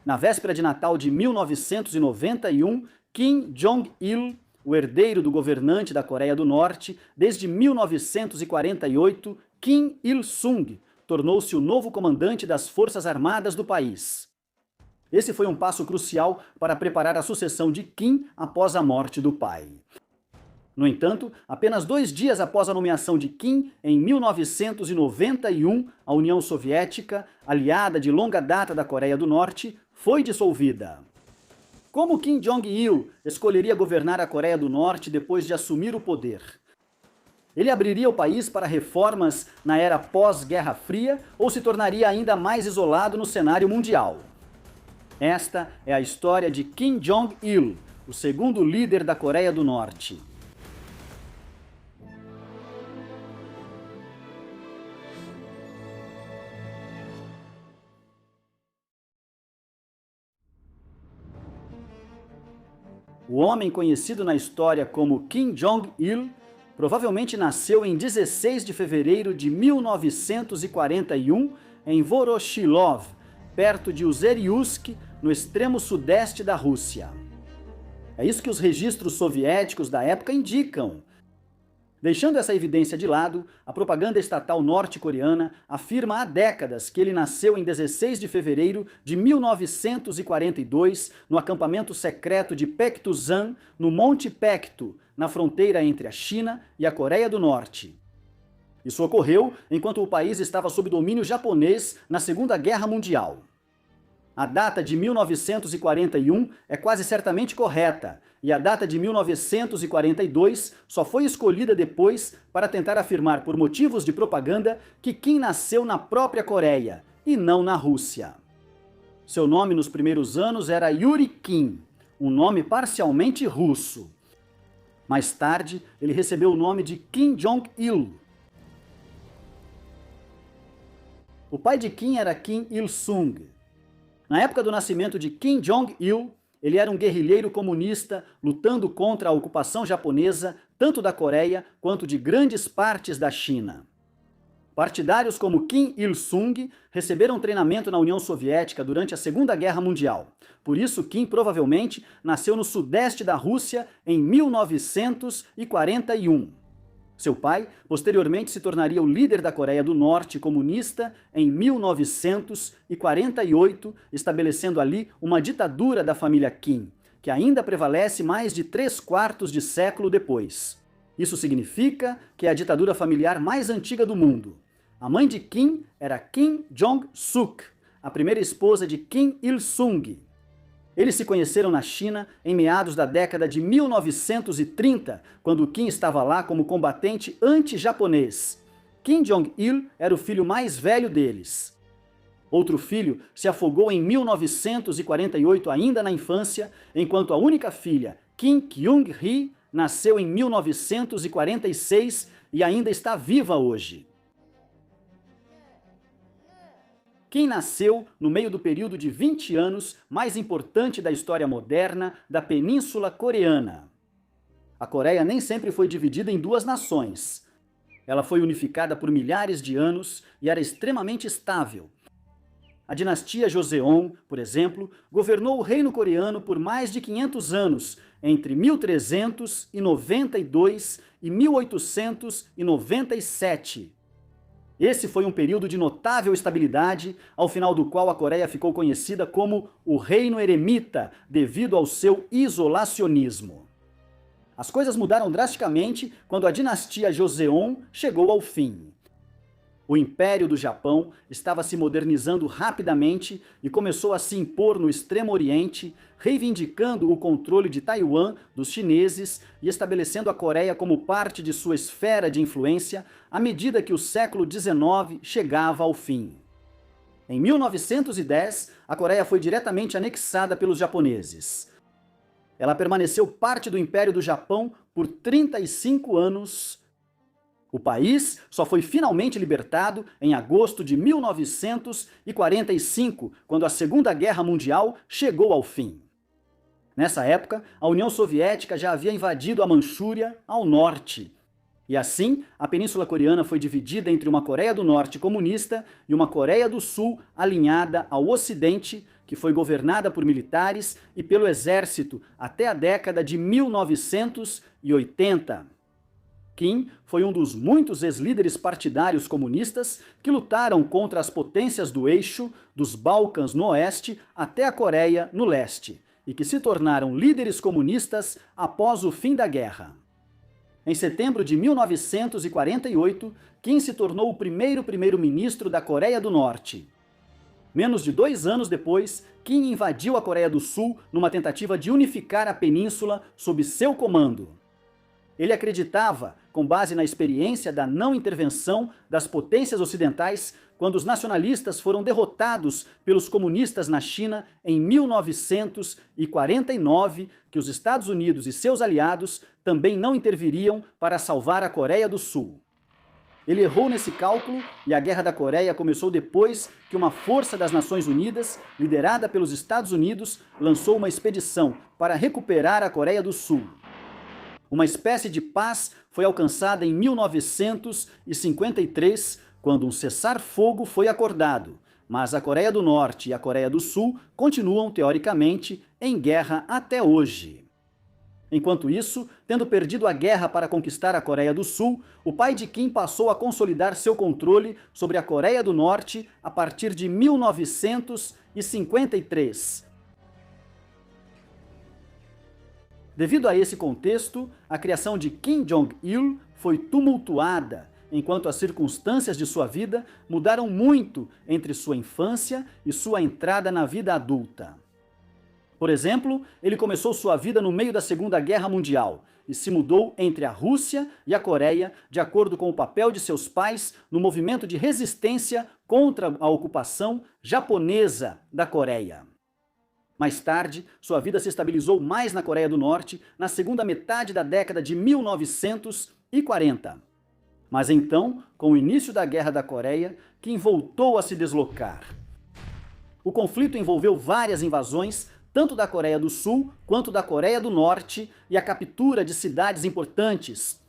Na véspera de Natal de 1991, Kim Jong-il, o herdeiro do governante da Coreia do Norte, desde 1948, Kim Il-sung, tornou-se o novo comandante das Forças Armadas do país. Esse foi um passo crucial para preparar a sucessão de Kim após a morte do pai. No entanto, apenas 2 dias após a nomeação de Kim, em 1991, a União Soviética, aliada de longa data da Coreia do Norte, foi dissolvida. Como Kim Jong-il escolheria governar a Coreia do Norte depois de assumir o poder? Ele abriria o país para reformas na era pós-Guerra Fria ou se tornaria ainda mais isolado no cenário mundial? Esta é a história de Kim Jong-il, o segundo líder da Coreia do Norte. O homem conhecido na história como Kim Jong-il provavelmente nasceu em 16 de fevereiro de 1941 em Voroshilov, perto de Uzeriusk, no extremo sudeste da Rússia. É isso que os registros soviéticos da época indicam. Deixando essa evidência de lado, a propaganda estatal norte-coreana afirma há décadas que ele nasceu em 16 de fevereiro de 1942 no acampamento secreto de Paektusan, no Monte Paektu, na fronteira entre a China e a Coreia do Norte. Isso ocorreu enquanto o país estava sob domínio japonês na Segunda Guerra Mundial. A data de 1941 é quase certamente correta, e a data de 1942 só foi escolhida depois para tentar afirmar por motivos de propaganda que Kim nasceu na própria Coreia, e não na Rússia. Seu nome nos primeiros anos era Yuri Kim, um nome parcialmente russo. Mais tarde, ele recebeu o nome de Kim Jong-il. O pai de Kim era Kim Il-sung. Na época do nascimento de Kim Jong-il, ele era um guerrilheiro comunista lutando contra a ocupação japonesa tanto da Coreia quanto de grandes partes da China. Partidários como Kim Il-sung receberam treinamento na União Soviética durante a Segunda Guerra Mundial. Por isso, Kim provavelmente nasceu no sudeste da Rússia em 1941. Seu pai, posteriormente, se tornaria o líder da Coreia do Norte comunista em 1948, estabelecendo ali uma ditadura da família Kim, que ainda prevalece mais de 3/4 de século depois. Isso significa que é a ditadura familiar mais antiga do mundo. A mãe de Kim era Kim Jong-suk, a primeira esposa de Kim Il-sung. Eles se conheceram na China em meados da década de 1930, quando Kim estava lá como combatente anti-japonês. Kim Jong-il era o filho mais velho deles. Outro filho se afogou em 1948, ainda na infância, enquanto a única filha, Kim Kyung-hee, nasceu em 1946 e ainda está viva hoje. Kim nasceu no meio do período de 20 anos mais importante da história moderna da Península Coreana. A Coreia nem sempre foi dividida em 2 nações. Ela foi unificada por milhares de anos e era extremamente estável. A dinastia Joseon, por exemplo, governou o reino coreano por mais de 500 anos, entre 1392 e 1897. Esse foi um período de notável estabilidade, ao final do qual a Coreia ficou conhecida como o Reino Eremita, devido ao seu isolacionismo. As coisas mudaram drasticamente quando a dinastia Joseon chegou ao fim. O Império do Japão estava se modernizando rapidamente e começou a se impor no Extremo Oriente, reivindicando o controle de Taiwan dos chineses e estabelecendo a Coreia como parte de sua esfera de influência à medida que o século XIX chegava ao fim. Em 1910, a Coreia foi diretamente anexada pelos japoneses. Ela permaneceu parte do Império do Japão por 35 anos. O país só foi finalmente libertado em agosto de 1945, quando a Segunda Guerra Mundial chegou ao fim. Nessa época, a União Soviética já havia invadido a Manchúria ao norte. E assim, a Península Coreana foi dividida entre uma Coreia do Norte comunista e uma Coreia do Sul alinhada ao Ocidente, que que foi governada por militares e pelo exército até a década de 1980. Kim foi um dos muitos ex-líderes partidários comunistas que lutaram contra as potências do eixo, dos Balcãs no oeste até a Coreia no leste, e que se tornaram líderes comunistas após o fim da guerra. Em setembro de 1948, Kim se tornou o primeiro-ministro da Coreia do Norte. Menos de 2 anos depois, Kim invadiu a Coreia do Sul numa tentativa de unificar a península sob seu comando. Ele acreditava, com base na experiência da não intervenção das potências ocidentais, quando os nacionalistas foram derrotados pelos comunistas na China em 1949, que os Estados Unidos e seus aliados também não interviriam para salvar a Coreia do Sul. Ele errou nesse cálculo e a Guerra da Coreia começou depois que uma força das Nações Unidas, liderada pelos Estados Unidos, lançou uma expedição para recuperar a Coreia do Sul. Uma espécie de paz foi alcançada em 1953, quando um cessar-fogo foi acordado, mas a Coreia do Norte e a Coreia do Sul continuam, teoricamente, em guerra até hoje. Enquanto isso, tendo perdido a guerra para conquistar a Coreia do Sul, o pai de Kim passou a consolidar seu controle sobre a Coreia do Norte a partir de 1953. Devido a esse contexto, a criação de Kim Jong-il foi tumultuada, enquanto as circunstâncias de sua vida mudaram muito entre sua infância e sua entrada na vida adulta. Por exemplo, ele começou sua vida no meio da Segunda Guerra Mundial e se mudou entre a Rússia e a Coreia de acordo com o papel de seus pais no movimento de resistência contra a ocupação japonesa da Coreia. Mais tarde, sua vida se estabilizou mais na Coreia do Norte na segunda metade da década de 1940. Mas então, com o início da Guerra da Coreia, Kim voltou a se deslocar. O conflito envolveu várias invasões, tanto da Coreia do Sul quanto da Coreia do Norte, e a captura de cidades importantes.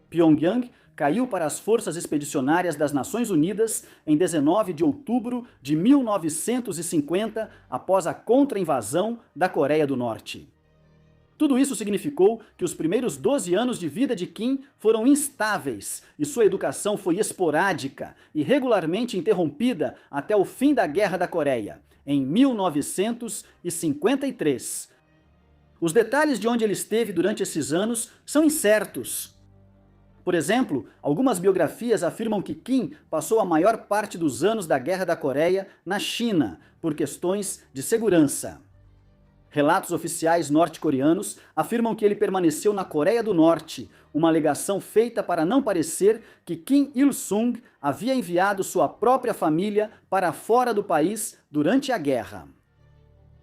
Pyongyang caiu para as forças expedicionárias das Nações Unidas em 19 de outubro de 1950, após a contra-invasão da Coreia do Norte. Tudo isso significou que os primeiros 12 anos de vida de Kim foram instáveis e sua educação foi esporádica e regularmente interrompida até o fim da Guerra da Coreia, em 1953. Os detalhes de onde ele esteve durante esses anos são incertos. Por exemplo, algumas biografias afirmam que Kim passou a maior parte dos anos da Guerra da Coreia na China, por questões de segurança. Relatos oficiais norte-coreanos afirmam que ele permaneceu na Coreia do Norte, uma alegação feita para não parecer que Kim Il-sung havia enviado sua própria família para fora do país durante a guerra.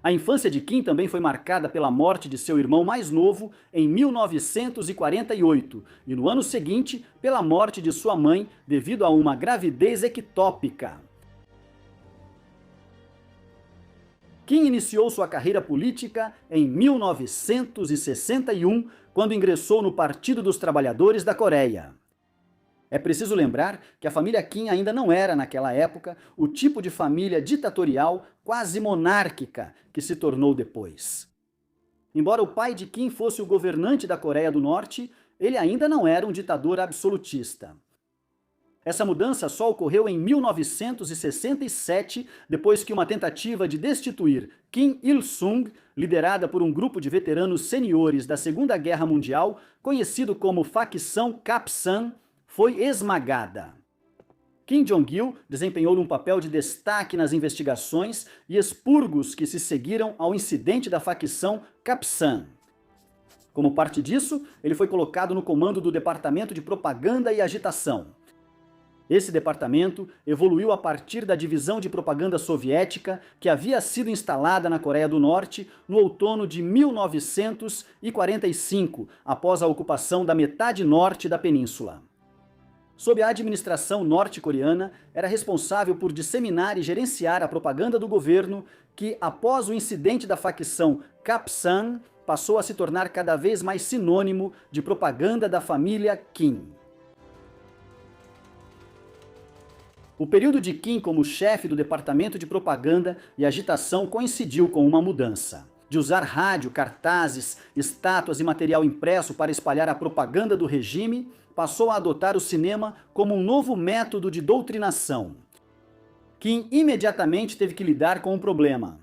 A infância de Kim também foi marcada pela morte de seu irmão mais novo em 1948 e no ano seguinte pela morte de sua mãe devido a uma gravidez ectópica. Kim iniciou sua carreira política em 1961, quando ingressou no Partido dos Trabalhadores da Coreia. É preciso lembrar que a família Kim ainda não era, naquela época, o tipo de família ditatorial quase monárquica que se tornou depois. Embora o pai de Kim fosse o governante da Coreia do Norte, ele ainda não era um ditador absolutista. Essa mudança só ocorreu em 1967, depois que uma tentativa de destituir Kim Il-sung, liderada por um grupo de veteranos seniores da Segunda Guerra Mundial, conhecido como facção Kapsan, foi esmagada. Kim Jong-il desempenhou um papel de destaque nas investigações e expurgos que se seguiram ao incidente da facção Kapsan. Como parte disso, ele foi colocado no comando do Departamento de Propaganda e Agitação. Esse departamento evoluiu a partir da divisão de propaganda soviética que havia sido instalada na Coreia do Norte no outono de 1945, após a ocupação da metade norte da península. Sob a administração norte-coreana, era responsável por disseminar e gerenciar a propaganda do governo que, após o incidente da facção Kapsan, passou a se tornar cada vez mais sinônimo de propaganda da família Kim. O período de Kim como chefe do departamento de propaganda e agitação coincidiu com uma mudança. De usar rádio, cartazes, estátuas e material impresso para espalhar a propaganda do regime, passou a adotar o cinema como um novo método de doutrinação. Kim imediatamente teve que lidar com um problema.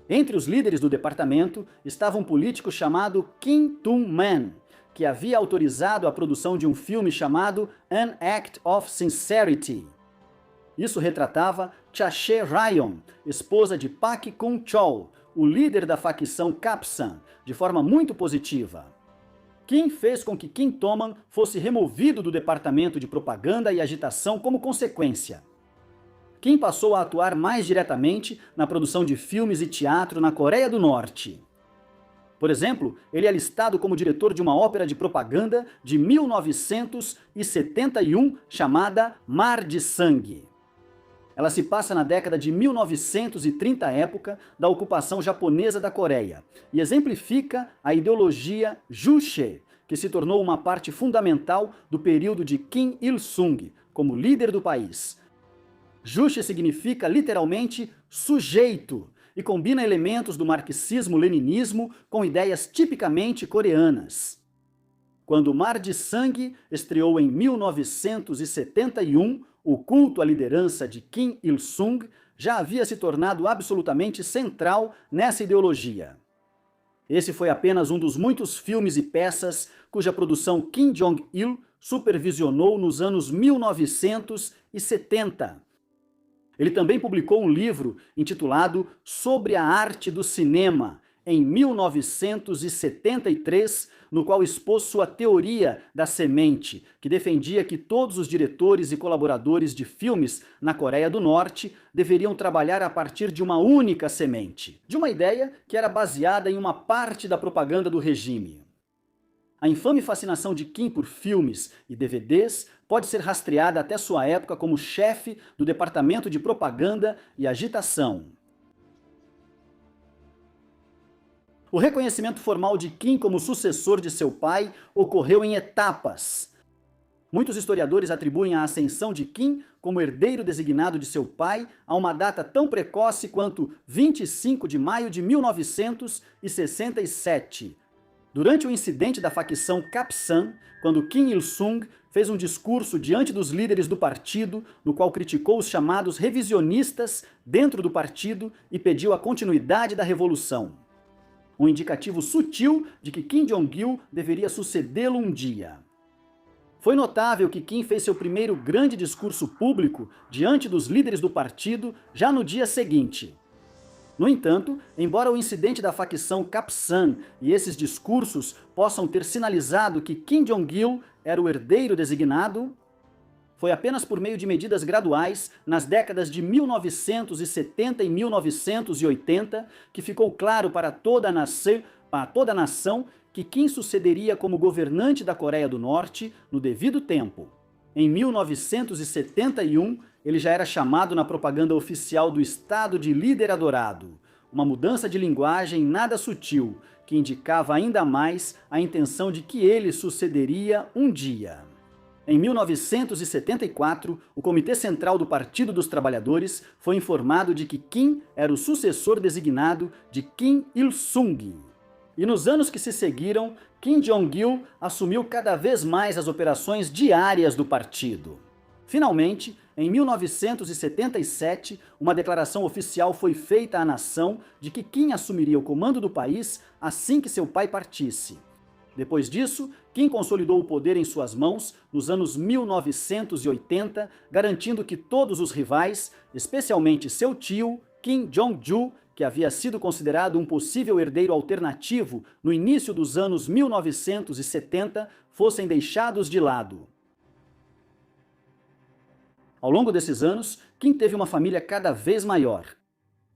Entre os líderes do departamento estava um político chamado Kim Tung-man, que havia autorizado a produção de um filme chamado An Act of Sincerity. Isso retratava Chache Ryon, esposa de Pak Kun-chol, o líder da facção Kapsan, de forma muito positiva. Kim fez com que Kim Thoman fosse removido do departamento de propaganda e agitação como consequência. Kim passou a atuar mais diretamente na produção de filmes e teatro na Coreia do Norte. Por exemplo, ele é listado como diretor de uma ópera de propaganda de 1971 chamada Mar de Sangue. Ela se passa na década de 1930, época da ocupação japonesa da Coreia, e exemplifica a ideologia Juche, que se tornou uma parte fundamental do período de Kim Il-sung como líder do país. Juche significa literalmente sujeito e combina elementos do marxismo-leninismo com ideias tipicamente coreanas. Quando Mar de Sangue estreou em 1971, o culto à liderança de Kim Il-sung já havia se tornado absolutamente central nessa ideologia. Esse foi apenas um dos muitos filmes e peças cuja produção Kim Jong-il supervisionou nos anos 1970. Ele também publicou um livro intitulado Sobre a Arte do Cinema, em 1973, no qual expôs sua teoria da semente, que defendia que todos os diretores e colaboradores de filmes na Coreia do Norte deveriam trabalhar a partir de uma única semente, de uma ideia que era baseada em uma parte da propaganda do regime. A infame fascinação de Kim por filmes e DVDs pode ser rastreada até sua época como chefe do departamento de propaganda e agitação. O reconhecimento formal de Kim como sucessor de seu pai ocorreu em etapas. Muitos historiadores atribuem a ascensão de Kim como herdeiro designado de seu pai a uma data tão precoce quanto 25 de maio de 1967, durante o incidente da facção Kapsan, quando Kim Il-sung fez um discurso diante dos líderes do partido, no qual criticou os chamados revisionistas dentro do partido e pediu a continuidade da revolução. Um indicativo sutil de que Kim Jong-il deveria sucedê-lo um dia. Foi notável que Kim fez seu primeiro grande discurso público diante dos líderes do partido já no dia seguinte. No entanto, embora o incidente da facção Kapsan e esses discursos possam ter sinalizado que Kim Jong-il era o herdeiro designado, foi apenas por meio de medidas graduais, nas décadas de 1970 e 1980, que ficou claro para toda a nação que Kim sucederia como governante da Coreia do Norte no devido tempo. Em 1971, ele já era chamado na propaganda oficial do Estado de líder adorado, uma mudança de linguagem nada sutil, que indicava ainda mais a intenção de que ele sucederia um dia. Em 1974, o Comitê Central do Partido dos Trabalhadores foi informado de que Kim era o sucessor designado de Kim Il-sung. E nos anos que se seguiram, Kim Jong-il assumiu cada vez mais as operações diárias do partido. Finalmente, em 1977, uma declaração oficial foi feita à nação de que Kim assumiria o comando do país assim que seu pai partisse. Depois disso, Kim consolidou o poder em suas mãos nos anos 1980, garantindo que todos os rivais, especialmente seu tio, Kim Jong-ju, que havia sido considerado um possível herdeiro alternativo no início dos anos 1970, fossem deixados de lado. Ao longo desses anos, Kim teve uma família cada vez maior.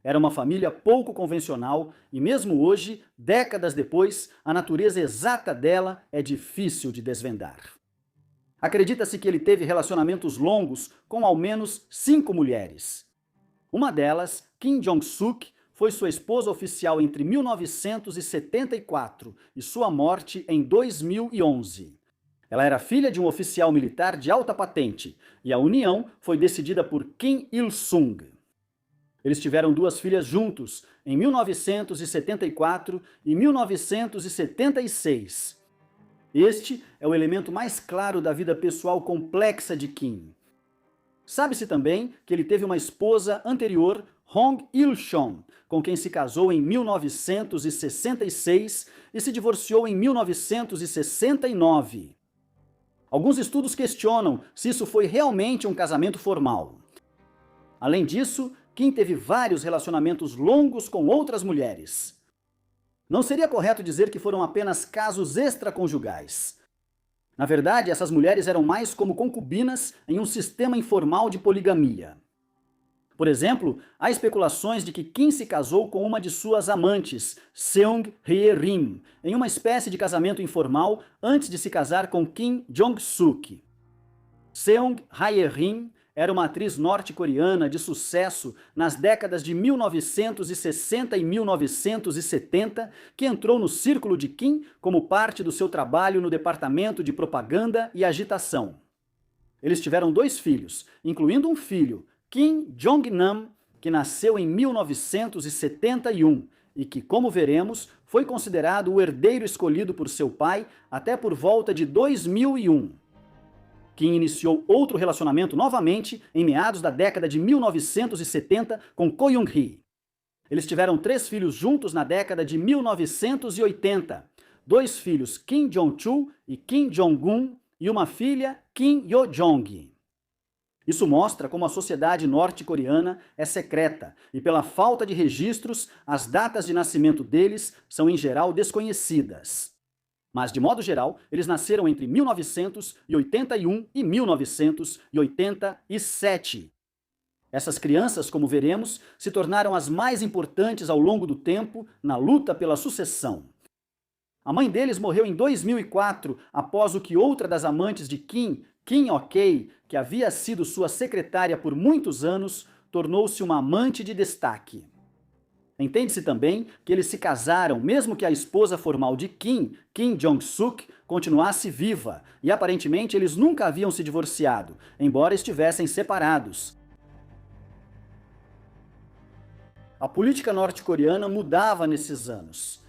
Era uma família pouco convencional e mesmo hoje, décadas depois, a natureza exata dela é difícil de desvendar. Acredita-se que ele teve relacionamentos longos com ao menos 5 mulheres. Uma delas, Kim Jong-suk, foi sua esposa oficial entre 1974 e sua morte em 2011. Ela era filha de um oficial militar de alta patente, e a união foi decidida por Kim Il-sung. Eles tiveram duas filhas juntos, em 1974 e 1976. Este é o elemento mais claro da vida pessoal complexa de Kim. Sabe-se também que ele teve uma esposa anterior, Hong Il-chon, com quem se casou em 1966 e se divorciou em 1969. Alguns estudos questionam se isso foi realmente um casamento formal. Além disso, Kim teve vários relacionamentos longos com outras mulheres. Não seria correto dizer que foram apenas casos extraconjugais. Na verdade, essas mulheres eram mais como concubinas em um sistema informal de poligamia. Por exemplo, há especulações de que Kim se casou com uma de suas amantes, Seung Hye-rim, em uma espécie de casamento informal antes de se casar com Kim Jong-suk. Seung Hye-rim era uma atriz norte-coreana de sucesso nas décadas de 1960 e 1970, que entrou no círculo de Kim como parte do seu trabalho no departamento de propaganda e agitação. Eles tiveram dois filhos, incluindo um filho, Kim Jong-nam, que nasceu em 1971 e que, como veremos, foi considerado o herdeiro escolhido por seu pai até por volta de 2001. Kim iniciou outro relacionamento novamente em meados da década de 1970 com Ko Young-hee. Eles tiveram 3 filhos juntos na década de 1980, 2 filhos Kim Jong-chul e Kim Jong-un e uma filha Kim Yo-jong. Isso mostra como a sociedade norte-coreana é secreta e, pela falta de registros, as datas de nascimento deles são em geral desconhecidas. Mas, de modo geral, eles nasceram entre 1981 e 1987. Essas crianças, como veremos, se tornaram as mais importantes ao longo do tempo na luta pela sucessão. A mãe deles morreu em 2004, após o que outra das amantes de Kim, Kim Ok, que havia sido sua secretária por muitos anos, tornou-se uma amante de destaque. Entende-se também que eles se casaram mesmo que a esposa formal de Kim, Kim Jong-suk, continuasse viva, e aparentemente eles nunca haviam se divorciado, embora estivessem separados. A política norte-coreana mudava nesses anos.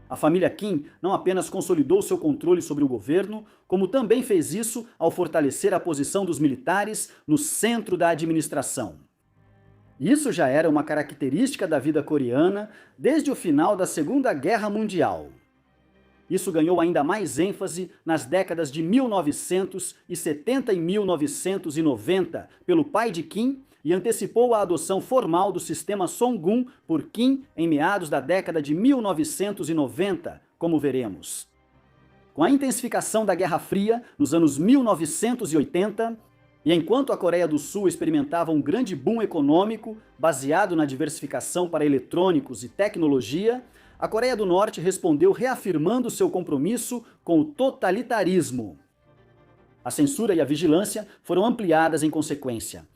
A família Kim não apenas consolidou seu controle sobre o governo, como também fez isso ao fortalecer a posição dos militares no centro da administração. Isso já era uma característica da vida coreana desde o final da Segunda Guerra Mundial. Isso ganhou ainda mais ênfase nas décadas de 1970 e 1990 pelo pai de Kim e antecipou a adoção formal do sistema Songun por Kim em meados da década de 1990, como veremos. Com a intensificação da Guerra Fria, nos anos 1980, e enquanto a Coreia do Sul experimentava um grande boom econômico baseado na diversificação para eletrônicos e tecnologia, a Coreia do Norte respondeu reafirmando seu compromisso com o totalitarismo. A censura e a vigilância foram ampliadas em consequência.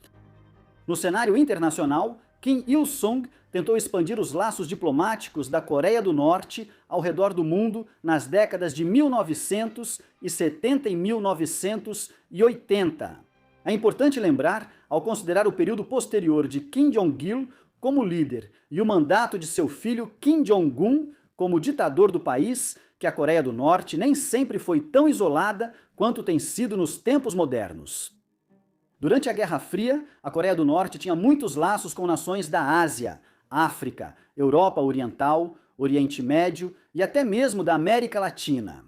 No cenário internacional, Kim Il-sung tentou expandir os laços diplomáticos da Coreia do Norte ao redor do mundo nas décadas de 1970 e 1980. É importante lembrar, ao considerar o período posterior de Kim Jong-il como líder e o mandato de seu filho Kim Jong-un como ditador do país, que a Coreia do Norte nem sempre foi tão isolada quanto tem sido nos tempos modernos. Durante a Guerra Fria, a Coreia do Norte tinha muitos laços com nações da Ásia, África, Europa Oriental, Oriente Médio e até mesmo da América Latina.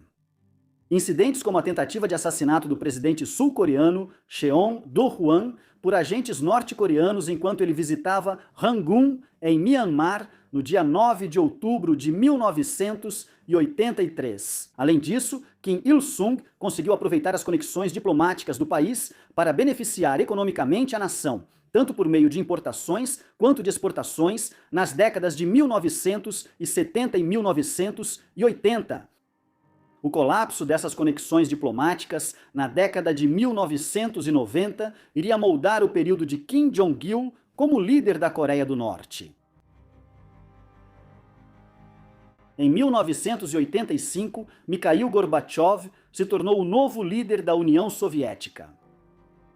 Incidentes como a tentativa de assassinato do presidente sul-coreano Cheon Do-hwan por agentes norte-coreanos enquanto ele visitava Rangoon, em Myanmar, no dia 9 de outubro de 1983. Além disso, Kim Il-sung conseguiu aproveitar as conexões diplomáticas do país para beneficiar economicamente a nação, tanto por meio de importações quanto de exportações, nas décadas de 1970 e 1980. O colapso dessas conexões diplomáticas na década de 1990 iria moldar o período de Kim Jong-il como líder da Coreia do Norte. Em 1985, Mikhail Gorbachev se tornou o novo líder da União Soviética.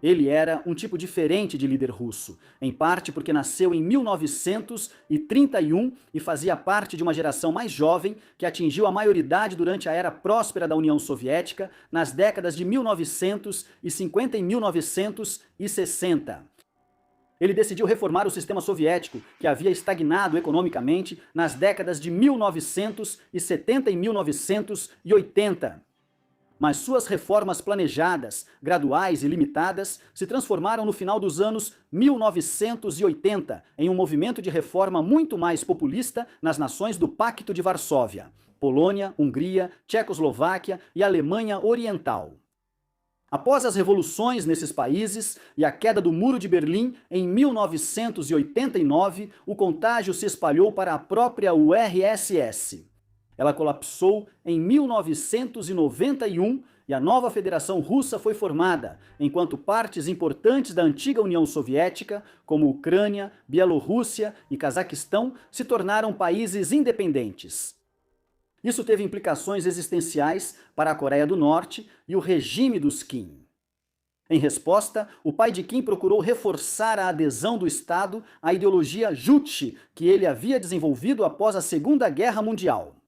Ele era um tipo diferente de líder russo, em parte porque nasceu em 1931 e fazia parte de uma geração mais jovem que atingiu a maioridade durante a era próspera da União Soviética nas décadas de 1950 e 1960. Ele decidiu reformar o sistema soviético, que havia estagnado economicamente nas décadas de 1970 e 1980. Mas suas reformas planejadas, graduais e limitadas se transformaram no final dos anos 1980 em um movimento de reforma muito mais populista nas nações do Pacto de Varsóvia, Polônia, Hungria, Tchecoslováquia e Alemanha Oriental. Após as revoluções nesses países e a queda do Muro de Berlim em 1989, o contágio se espalhou para a própria URSS. Ela colapsou em 1991 e a nova Federação Russa foi formada, enquanto partes importantes da antiga União Soviética, como Ucrânia, Bielorrússia e Cazaquistão, se tornaram países independentes. Isso teve implicações existenciais para a Coreia do Norte e o regime dos Kim. Em resposta, o pai de Kim procurou reforçar a adesão do Estado à ideologia Juche que ele havia desenvolvido após a Segunda Guerra Mundial.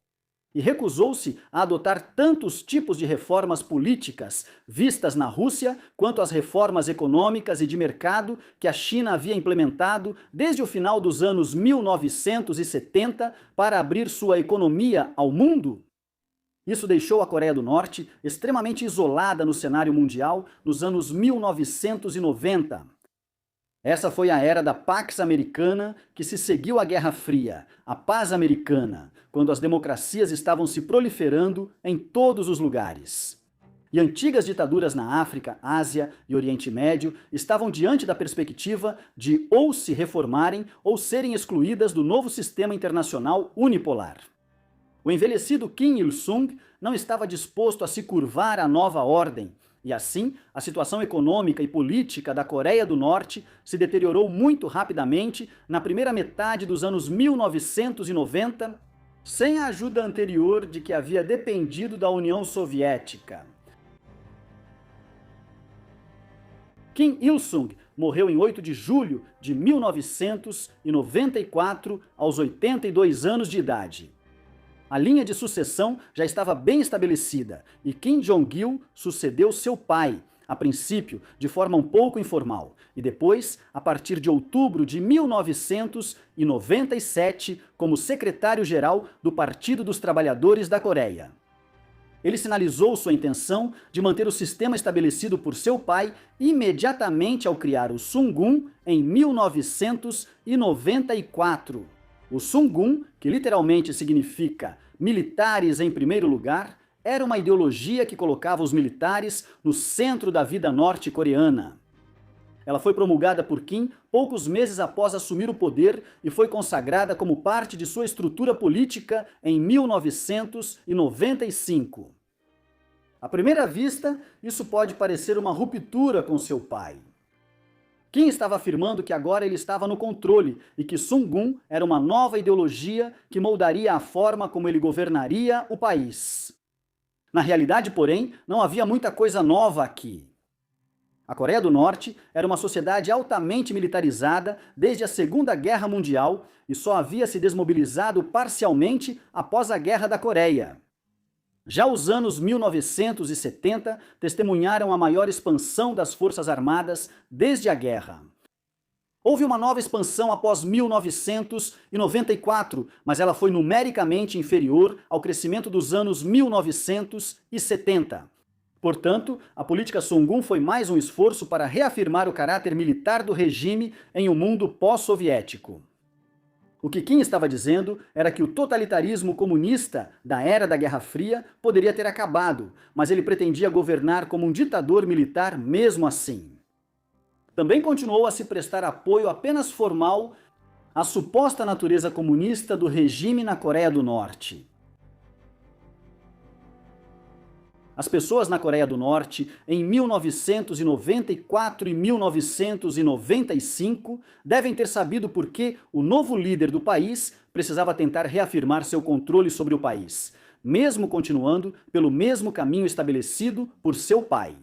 E recusou-se a adotar tantos tipos de reformas políticas vistas na Rússia, quanto as reformas econômicas e de mercado que a China havia implementado desde o final dos anos 1970 para abrir sua economia ao mundo. Isso deixou a Coreia do Norte extremamente isolada no cenário mundial nos anos 1990. Essa foi a era da Pax Americana que se seguiu à Guerra Fria, a paz americana, quando as democracias estavam se proliferando em todos os lugares. E antigas ditaduras na África, Ásia e Oriente Médio estavam diante da perspectiva de ou se reformarem ou serem excluídas do novo sistema internacional unipolar. O envelhecido Kim Il-sung não estava disposto a se curvar à nova ordem, e assim, a situação econômica e política da Coreia do Norte se deteriorou muito rapidamente na primeira metade dos anos 1990, sem a ajuda anterior de que havia dependido da União Soviética. Kim Il-sung morreu em 8 de julho de 1994, aos 82 anos de idade. A linha de sucessão já estava bem estabelecida e Kim Jong-il sucedeu seu pai, a princípio de forma um pouco informal, e depois, a partir de outubro de 1997, como secretário-geral do Partido dos Trabalhadores da Coreia. Ele sinalizou sua intenção de manter o sistema estabelecido por seu pai imediatamente ao criar o Sungun em 1994. O Sungun, que literalmente significa militares em primeiro lugar, era uma ideologia que colocava os militares no centro da vida norte-coreana. Ela foi promulgada por Kim poucos meses após assumir o poder e foi consagrada como parte de sua estrutura política em 1995. À primeira vista, isso pode parecer uma ruptura com seu pai. Kim estava afirmando que agora ele estava no controle e que Sungun era uma nova ideologia que moldaria a forma como ele governaria o país. Na realidade, porém, não havia muita coisa nova aqui. A Coreia do Norte era uma sociedade altamente militarizada desde a Segunda Guerra Mundial e só havia se desmobilizado parcialmente após a Guerra da Coreia. Já os anos 1970 testemunharam a maior expansão das Forças Armadas desde a guerra. Houve uma nova expansão após 1994, mas ela foi numericamente inferior ao crescimento dos anos 1970. Portanto, a política Sungun foi mais um esforço para reafirmar o caráter militar do regime em um mundo pós-soviético. O que Kim estava dizendo era que o totalitarismo comunista da era da Guerra Fria poderia ter acabado, mas ele pretendia governar como um ditador militar mesmo assim. Também continuou a se prestar apoio apenas formal à suposta natureza comunista do regime na Coreia do Norte. As pessoas na Coreia do Norte, em 1994 e 1995, devem ter sabido por que o novo líder do país precisava tentar reafirmar seu controle sobre o país, mesmo continuando pelo mesmo caminho estabelecido por seu pai.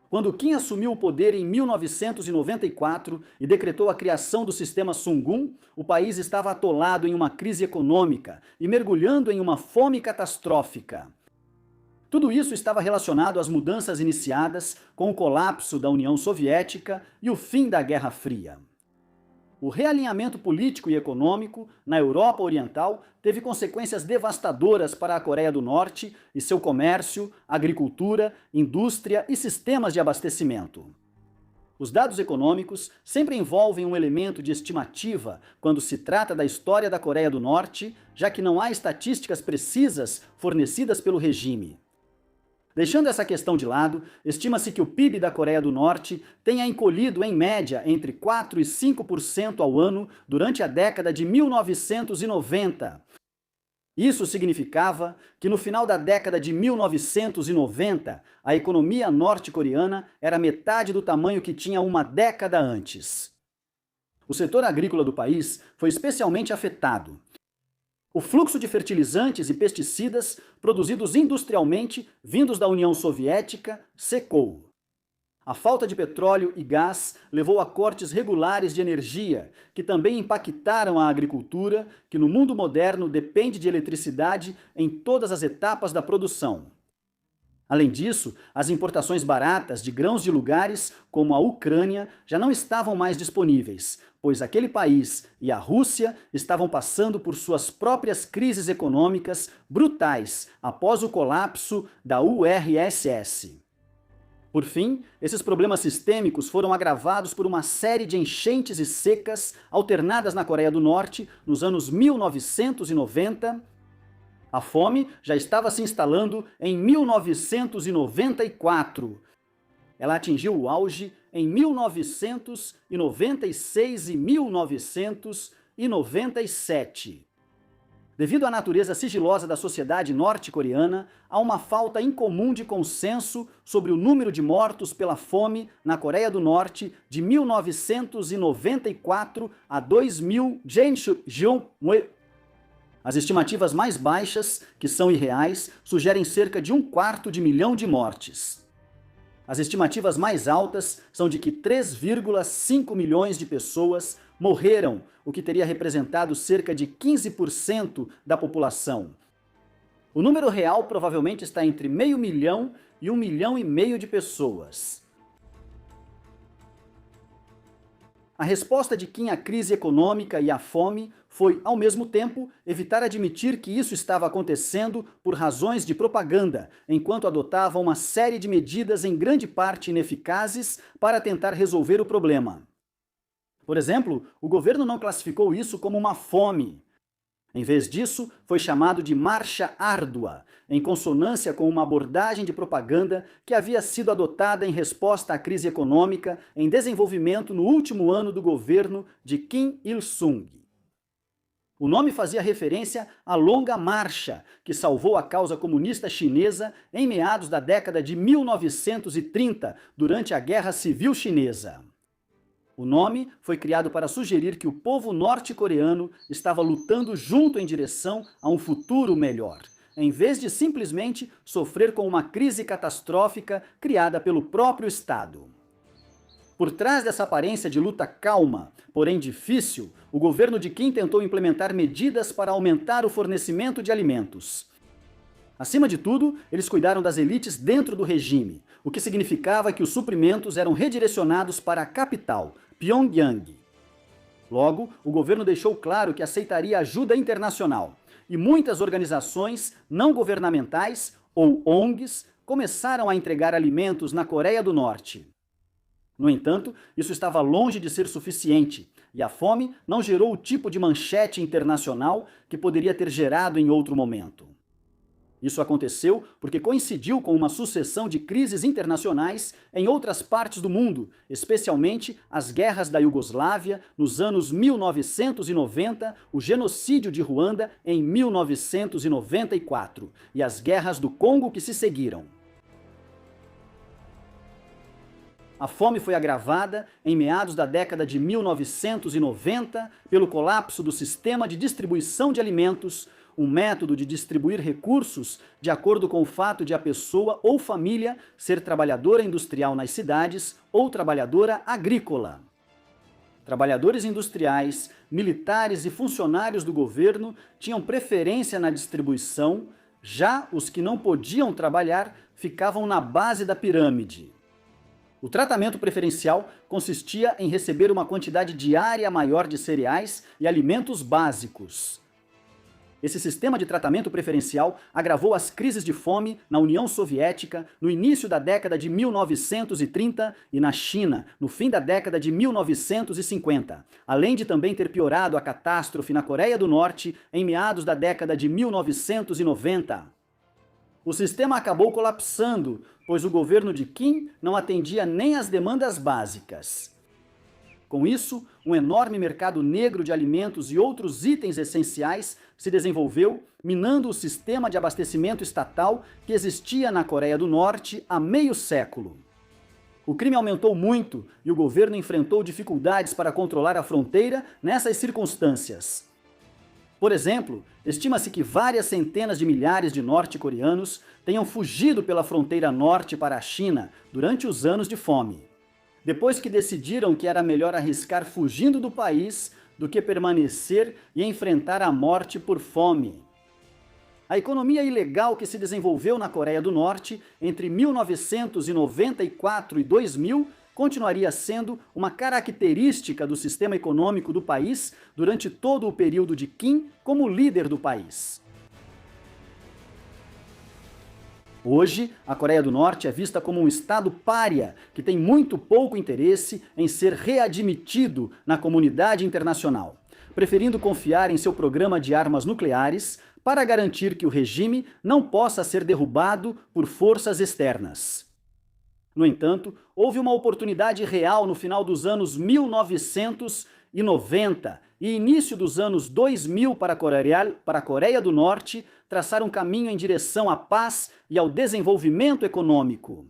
Quando Kim assumiu o poder em 1994 e decretou a criação do sistema Sungun, o país estava atolado em uma crise econômica e mergulhando em uma fome catastrófica. Tudo isso estava relacionado às mudanças iniciadas com o colapso da União Soviética e o fim da Guerra Fria. O realinhamento político e econômico na Europa Oriental teve consequências devastadoras para a Coreia do Norte e seu comércio, agricultura, indústria e sistemas de abastecimento. Os dados econômicos sempre envolvem um elemento de estimativa quando se trata da história da Coreia do Norte, já que não há estatísticas precisas fornecidas pelo regime. Deixando essa questão de lado, estima-se que o PIB da Coreia do Norte tenha encolhido em média entre 4% e 5% ao ano durante a década de 1990. Isso significava que no final da década de 1990, a economia norte-coreana era metade do tamanho que tinha uma década antes. O setor agrícola do país foi especialmente afetado. O fluxo de fertilizantes e pesticidas produzidos industrialmente vindos da União Soviética secou. A falta de petróleo e gás levou a cortes regulares de energia, que também impactaram a agricultura, que no mundo moderno depende de eletricidade em todas as etapas da produção. Além disso, as importações baratas de grãos de lugares como a Ucrânia já não estavam mais disponíveis, pois aquele país e a Rússia estavam passando por suas próprias crises econômicas brutais após o colapso da URSS. Por fim, esses problemas sistêmicos foram agravados por uma série de enchentes e secas alternadas na Coreia do Norte nos anos 1990. A fome já estava se instalando em 1994. Ela atingiu o auge em 1996 e 1997. Devido à natureza sigilosa da sociedade norte-coreana, há uma falta incomum de consenso sobre o número de mortos pela fome na Coreia do Norte de 1994 a 2000. As estimativas mais baixas, que são irreais, sugerem cerca de 1/4 de milhão de mortes. As estimativas mais altas são de que 3,5 milhões de pessoas morreram, o que teria representado cerca de 15% da população. O número real provavelmente está entre 500 mil e 1,5 milhão de pessoas. A resposta de Kim à crise econômica e à fome foi, ao mesmo tempo, evitar admitir que isso estava acontecendo por razões de propaganda, enquanto adotava uma série de medidas em grande parte ineficazes para tentar resolver o problema. Por exemplo, o governo não classificou isso como uma fome. Em vez disso, foi chamado de marcha árdua, em consonância com uma abordagem de propaganda que havia sido adotada em resposta à crise econômica em desenvolvimento no último ano do governo de Kim Il-sung. O nome fazia referência à Longa Marcha, que salvou a causa comunista chinesa em meados da década de 1930, durante a Guerra Civil Chinesa. O nome foi criado para sugerir que o povo norte-coreano estava lutando junto em direção a um futuro melhor, em vez de simplesmente sofrer com uma crise catastrófica criada pelo próprio Estado. Por trás dessa aparência de luta calma, porém difícil, o governo de Kim tentou implementar medidas para aumentar o fornecimento de alimentos. Acima de tudo, eles cuidaram das elites dentro do regime, o que significava que os suprimentos eram redirecionados para a capital, Pyongyang. Logo, o governo deixou claro que aceitaria ajuda internacional, e muitas organizações não governamentais, ou ONGs, começaram a entregar alimentos na Coreia do Norte. No entanto, isso estava longe de ser suficiente, e a fome não gerou o tipo de manchete internacional que poderia ter gerado em outro momento. Isso aconteceu porque coincidiu com uma sucessão de crises internacionais em outras partes do mundo, especialmente as guerras da Iugoslávia nos anos 1990, o genocídio de Ruanda em 1994 e as guerras do Congo que se seguiram. A fome foi agravada em meados da década de 1990 pelo colapso do sistema de distribuição de alimentos, um método de distribuir recursos de acordo com o fato de a pessoa ou família ser trabalhadora industrial nas cidades ou trabalhadora agrícola. Trabalhadores industriais, militares e funcionários do governo tinham preferência na distribuição, já os que não podiam trabalhar ficavam na base da pirâmide. O tratamento preferencial consistia em receber uma quantidade diária maior de cereais e alimentos básicos. Esse sistema de tratamento preferencial agravou as crises de fome na União Soviética no início da década de 1930 e na China no fim da década de 1950, além de também ter piorado a catástrofe na Coreia do Norte em meados da década de 1990. O sistema acabou colapsando, pois o governo de Kim não atendia nem às demandas básicas. Com isso, um enorme mercado negro de alimentos e outros itens essenciais se desenvolveu, minando o sistema de abastecimento estatal que existia na Coreia do Norte há meio século. O crime aumentou muito e o governo enfrentou dificuldades para controlar a fronteira nessas circunstâncias. Por exemplo, estima-se que várias centenas de milhares de norte-coreanos tenham fugido pela fronteira norte para a China durante os anos de fome. Depois que decidiram que era melhor arriscar fugindo do país do que permanecer e enfrentar a morte por fome. A economia ilegal que se desenvolveu na Coreia do Norte entre 1994 e 2000 continuaria sendo uma característica do sistema econômico do país durante todo o período de Kim como líder do país. Hoje, a Coreia do Norte é vista como um estado pária que tem muito pouco interesse em ser readmitido na comunidade internacional, preferindo confiar em seu programa de armas nucleares para garantir que o regime não possa ser derrubado por forças externas. No entanto, houve uma oportunidade real no final dos anos 1990 e início dos anos 2000 para a Coreia do Norte traçar um caminho em direção à paz e ao desenvolvimento econômico.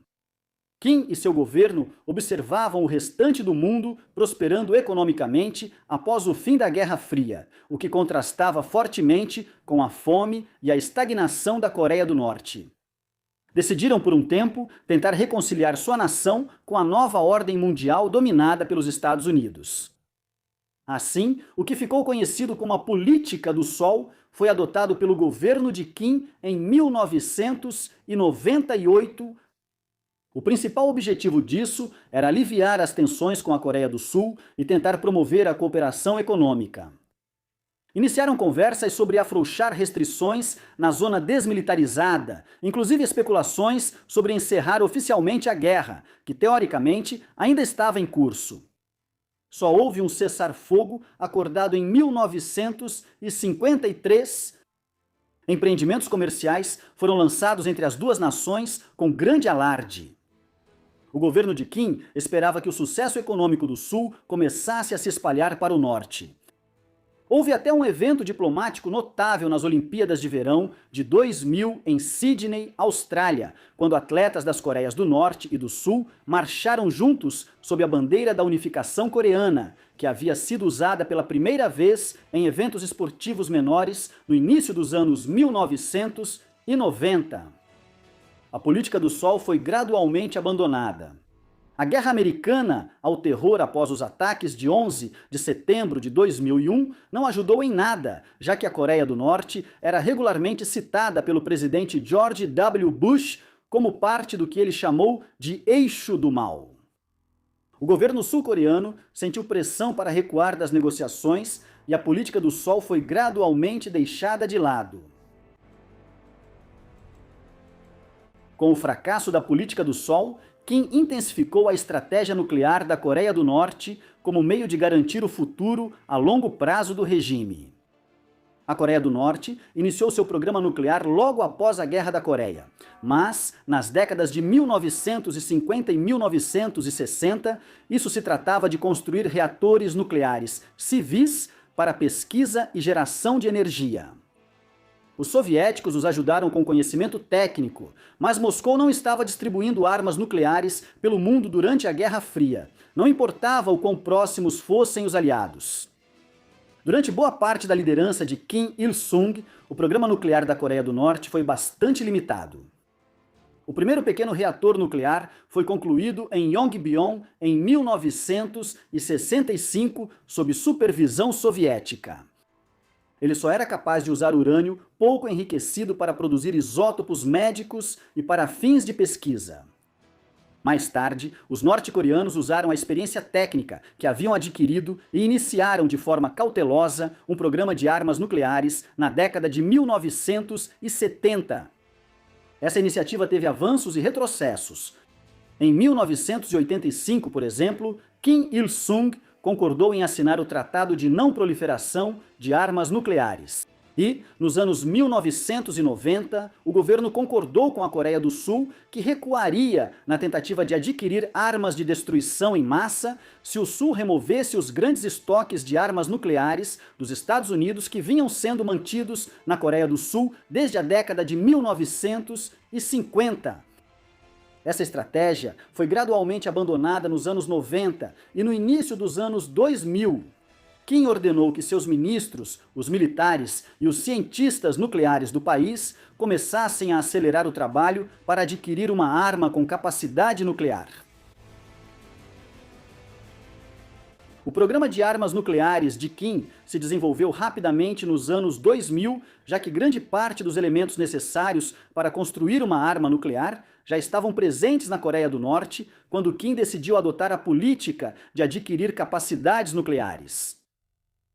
Kim e seu governo observavam o restante do mundo prosperando economicamente após o fim da Guerra Fria, o que contrastava fortemente com a fome e a estagnação da Coreia do Norte. Decidiram por um tempo tentar reconciliar sua nação com a nova ordem mundial dominada pelos Estados Unidos. Assim, o que ficou conhecido como a Política do Sol foi adotado pelo governo de Kim em 1998. O principal objetivo disso era aliviar as tensões com a Coreia do Sul e tentar promover a cooperação econômica. Iniciaram conversas sobre afrouxar restrições na zona desmilitarizada, inclusive especulações sobre encerrar oficialmente a guerra, que teoricamente ainda estava em curso. Só houve um cessar-fogo acordado em 1953. Empreendimentos comerciais foram lançados entre as duas nações com grande alarde. O governo de Kim esperava que o sucesso econômico do Sul começasse a se espalhar para o Norte. Houve até um evento diplomático notável nas Olimpíadas de Verão de 2000 em Sydney, Austrália, quando atletas das Coreias do Norte e do Sul marcharam juntos sob a bandeira da unificação coreana, que havia sido usada pela primeira vez em eventos esportivos menores no início dos anos 1990. A política do Sol foi gradualmente abandonada. A Guerra Americana ao terror após os ataques de 11 de setembro de 2001 não ajudou em nada, já que a Coreia do Norte era regularmente citada pelo presidente George W. Bush como parte do que ele chamou de eixo do mal. O governo sul-coreano sentiu pressão para recuar das negociações e a política do Sol foi gradualmente deixada de lado. Com o fracasso da política do Sol, Kim intensificou a estratégia nuclear da Coreia do Norte como meio de garantir o futuro a longo prazo do regime. A Coreia do Norte iniciou seu programa nuclear logo após a Guerra da Coreia, mas, nas décadas de 1950 e 1960, isso se tratava de construir reatores nucleares civis para pesquisa e geração de energia. Os soviéticos os ajudaram com conhecimento técnico, mas Moscou não estava distribuindo armas nucleares pelo mundo durante a Guerra Fria. Não importava o quão próximos fossem os aliados. Durante boa parte da liderança de Kim Il-sung, o programa nuclear da Coreia do Norte foi bastante limitado. O primeiro pequeno reator nuclear foi concluído em Yongbyon em 1965, sob supervisão soviética. Ele só era capaz de usar urânio pouco enriquecido para produzir isótopos médicos e para fins de pesquisa. Mais tarde, os norte-coreanos usaram a experiência técnica que haviam adquirido e iniciaram de forma cautelosa um programa de armas nucleares na década de 1970. Essa iniciativa teve avanços e retrocessos. Em 1985, por exemplo, Kim Il-sung concordou em assinar o Tratado de Não Proliferação de Armas Nucleares. E, nos anos 1990, o governo concordou com a Coreia do Sul que recuaria na tentativa de adquirir armas de destruição em massa se o Sul removesse os grandes estoques de armas nucleares dos Estados Unidos que vinham sendo mantidos na Coreia do Sul desde a década de 1950. Essa estratégia foi gradualmente abandonada nos anos 90 e no início dos anos 2000. Kim ordenou que seus ministros, os militares e os cientistas nucleares do país começassem a acelerar o trabalho para adquirir uma arma com capacidade nuclear. O programa de armas nucleares de Kim se desenvolveu rapidamente nos anos 2000, já que grande parte dos elementos necessários para construir uma arma nuclear já estavam presentes na Coreia do Norte quando Kim decidiu adotar a política de adquirir capacidades nucleares.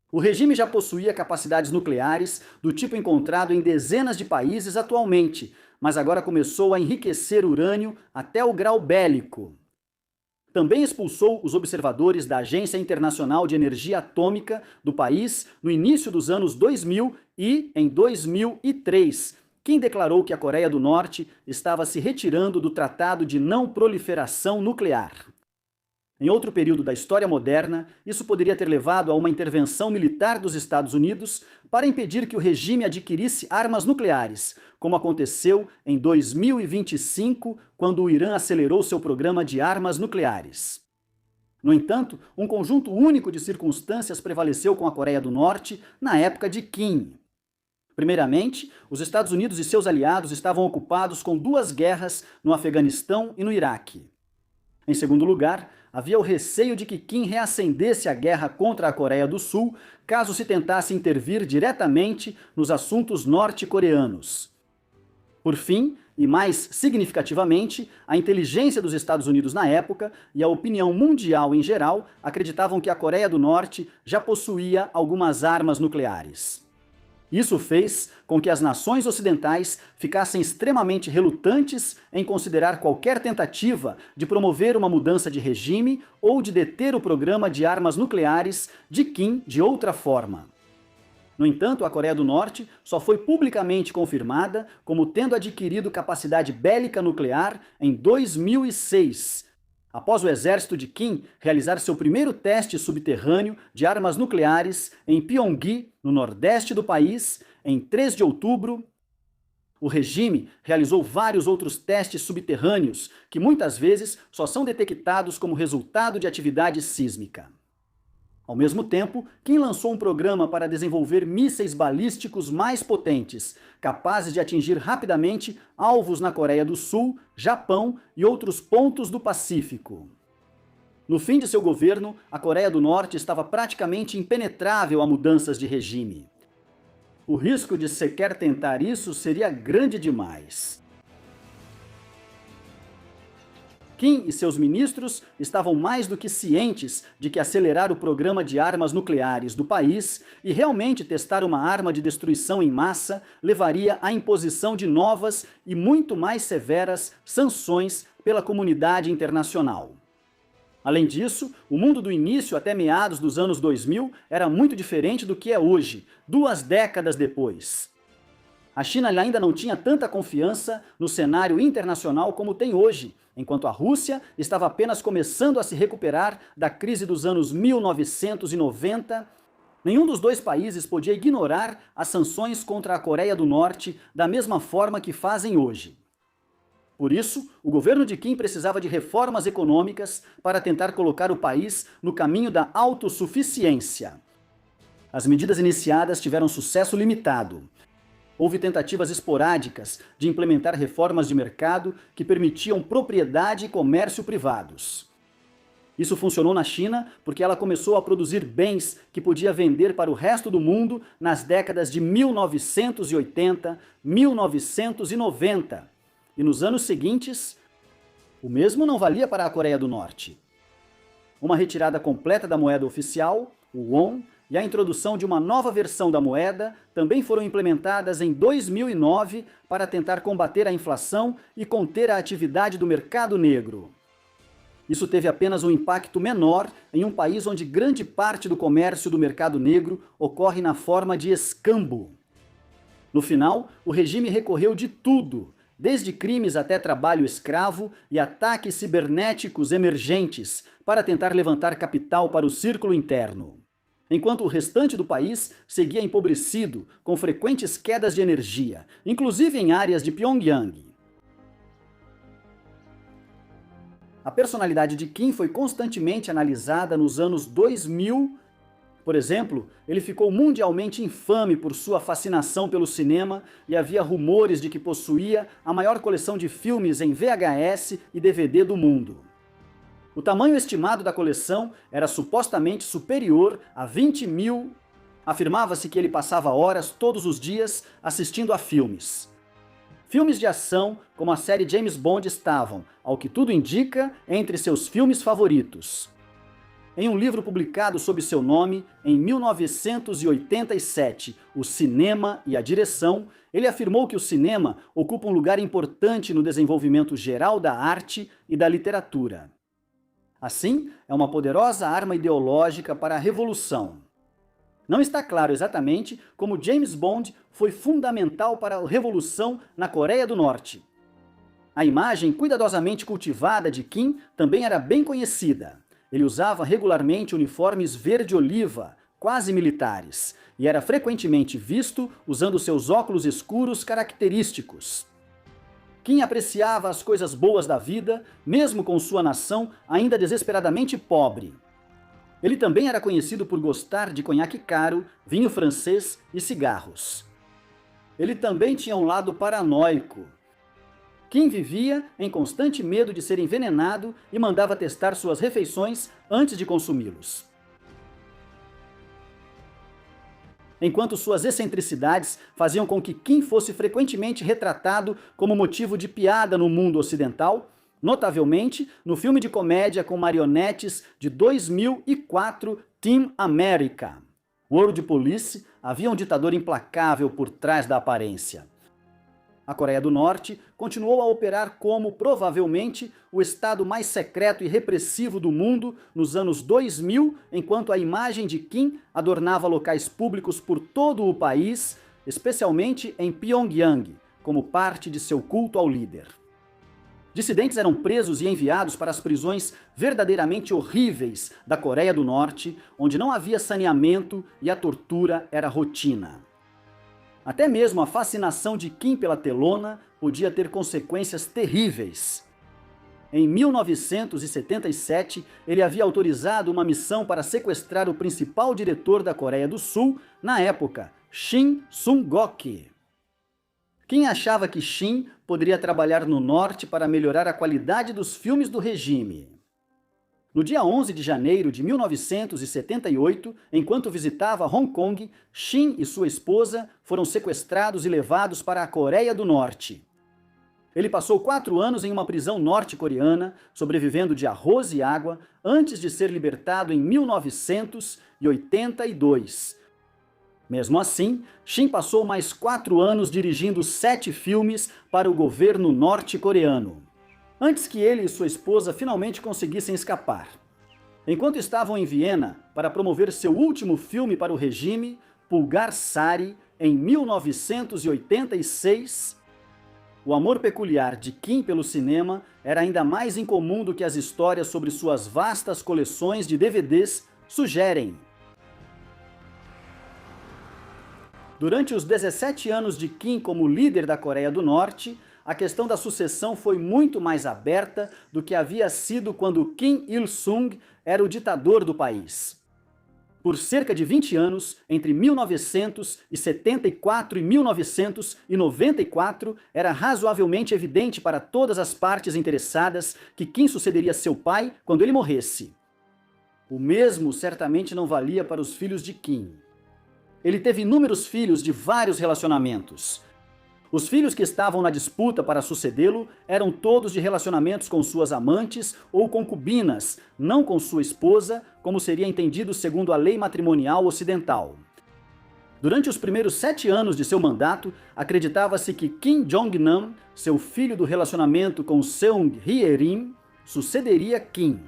O regime já possuía capacidades nucleares do tipo encontrado em dezenas de países atualmente, mas agora começou a enriquecer urânio até o grau bélico. Também expulsou os observadores da Agência Internacional de Energia Atômica do país no início dos anos 2000 e em 2003, Kim declarou que a Coreia do Norte estava se retirando do Tratado de Não Proliferação Nuclear. Em outro período da história moderna, isso poderia ter levado a uma intervenção militar dos Estados Unidos para impedir que o regime adquirisse armas nucleares, como aconteceu em 2025, quando o Irã acelerou seu programa de armas nucleares. No entanto, um conjunto único de circunstâncias prevaleceu com a Coreia do Norte na época de Kim. Primeiramente, os Estados Unidos e seus aliados estavam ocupados com duas guerras no Afeganistão e no Iraque. Em segundo lugar, havia o receio de que Kim reacendesse a guerra contra a Coreia do Sul caso se tentasse intervir diretamente nos assuntos norte-coreanos. Por fim, e mais significativamente, a inteligência dos Estados Unidos na época e a opinião mundial em geral acreditavam que a Coreia do Norte já possuía algumas armas nucleares. Isso fez com que as nações ocidentais ficassem extremamente relutantes em considerar qualquer tentativa de promover uma mudança de regime ou de deter o programa de armas nucleares de Kim de outra forma. No entanto, a Coreia do Norte só foi publicamente confirmada como tendo adquirido capacidade bélica nuclear em 2006, após o exército de Kim realizar seu primeiro teste subterrâneo de armas nucleares em Pyongyang, no nordeste do país, em 3 de outubro. O regime realizou vários outros testes subterrâneos que muitas vezes só são detectados como resultado de atividade sísmica. Ao mesmo tempo, Kim lançou um programa para desenvolver mísseis balísticos mais potentes, capazes de atingir rapidamente alvos na Coreia do Sul, Japão e outros pontos do Pacífico. No fim de seu governo, a Coreia do Norte estava praticamente impenetrável a mudanças de regime. O risco de sequer tentar isso seria grande demais. Kim e seus ministros estavam mais do que cientes de que acelerar o programa de armas nucleares do país e realmente testar uma arma de destruição em massa levaria à imposição de novas e muito mais severas sanções pela comunidade internacional. Além disso, o mundo do início até meados dos anos 2000 era muito diferente do que é hoje, 2 décadas depois. A China ainda não tinha tanta confiança no cenário internacional como tem hoje, enquanto a Rússia estava apenas começando a se recuperar da crise dos anos 1990 Nenhum dos dois países podia ignorar as sanções contra a Coreia do Norte da mesma forma que fazem hoje. Por isso, o governo de Kim precisava de reformas econômicas para tentar colocar o país no caminho da autossuficiência. As medidas iniciadas tiveram sucesso limitado. Houve tentativas esporádicas de implementar reformas de mercado que permitiam propriedade e comércio privados. Isso funcionou na China porque ela começou a produzir bens que podia vender para o resto do mundo nas décadas de 1980, 1990. E nos anos seguintes, o mesmo não valia para a Coreia do Norte. Uma retirada completa da moeda oficial, o won, e a introdução de uma nova versão da moeda também foram implementadas em 2009 para tentar combater a inflação e conter a atividade do mercado negro. Isso teve apenas um impacto menor em um país onde grande parte do comércio do mercado negro ocorre na forma de escambo. No final, o regime recorreu de tudo, desde crimes até trabalho escravo e ataques cibernéticos emergentes, para tentar levantar capital para o círculo interno. Enquanto o restante do país seguia empobrecido, com frequentes quedas de energia, inclusive em áreas de Pyongyang. A personalidade de Kim foi constantemente analisada nos anos 2000. Por exemplo, ele ficou mundialmente infame por sua fascinação pelo cinema e havia rumores de que possuía a maior coleção de filmes em VHS e DVD do mundo. O tamanho estimado da coleção era supostamente superior a 20.000. Afirmava-se que ele passava horas todos os dias assistindo a filmes. Filmes de ação, como a série James Bond, estavam, ao que tudo indica, entre seus filmes favoritos. Em um livro publicado sob seu nome, em 1987, O Cinema e a Direção, ele afirmou que o cinema ocupa um lugar importante no desenvolvimento geral da arte e da literatura. Assim, é uma poderosa arma ideológica para a revolução. Não está claro exatamente como James Bond foi fundamental para a revolução na Coreia do Norte. A imagem cuidadosamente cultivada de Kim também era bem conhecida. Ele usava regularmente uniformes verde-oliva, quase militares, e era frequentemente visto usando seus óculos escuros característicos. Kim apreciava as coisas boas da vida, mesmo com sua nação ainda desesperadamente pobre. Ele também era conhecido por gostar de conhaque caro, vinho francês e cigarros. Ele também tinha um lado paranoico. Kim vivia em constante medo de ser envenenado e mandava testar suas refeições antes de consumi-los. Enquanto suas excentricidades faziam com que Kim fosse frequentemente retratado como motivo de piada no mundo ocidental, notavelmente no filme de comédia com marionetes de 2004, Team America. World Police havia um ditador implacável por trás da aparência. A Coreia do Norte continuou a operar como, provavelmente, o estado mais secreto e repressivo do mundo nos anos 2000, enquanto a imagem de Kim adornava locais públicos por todo o país, especialmente em Pyongyang, como parte de seu culto ao líder. Dissidentes eram presos e enviados para as prisões verdadeiramente horríveis da Coreia do Norte, onde não havia saneamento e a tortura era rotina. Até mesmo a fascinação de Kim pela telona podia ter consequências terríveis. Em 1977, ele havia autorizado uma missão para sequestrar o principal diretor da Coreia do Sul, na época, Shin Sung-gok. Kim achava que Shin poderia trabalhar no norte para melhorar a qualidade dos filmes do regime. No dia 11 de janeiro de 1978, enquanto visitava Hong Kong, Shin e sua esposa foram sequestrados e levados para a Coreia do Norte. Ele passou 4 anos em uma prisão norte-coreana, sobrevivendo de arroz e água, antes de ser libertado em 1982. Mesmo assim, Shin passou mais 4 anos dirigindo 7 filmes para o governo norte-coreano, antes que ele e sua esposa finalmente conseguissem escapar. Enquanto estavam em Viena para promover seu último filme para o regime, Pulgar Sari, em 1986, o amor peculiar de Kim pelo cinema era ainda mais incomum do que as histórias sobre suas vastas coleções de DVDs sugerem. Durante os 17 anos de Kim como líder da Coreia do Norte, a questão da sucessão foi muito mais aberta do que havia sido quando Kim Il-sung era o ditador do país. Por cerca de 20 anos, entre 1974 e 1994, era razoavelmente evidente para todas as partes interessadas que Kim sucederia seu pai quando ele morresse. O mesmo certamente não valia para os filhos de Kim. Ele teve inúmeros filhos de vários relacionamentos. Os filhos que estavam na disputa para sucedê-lo eram todos de relacionamentos com suas amantes ou concubinas, não com sua esposa, como seria entendido segundo a lei matrimonial ocidental. Durante os primeiros 7 anos de seu mandato, acreditava-se que Kim Jong-nam, seu filho do relacionamento com Seung Hye-rim, sucederia Kim.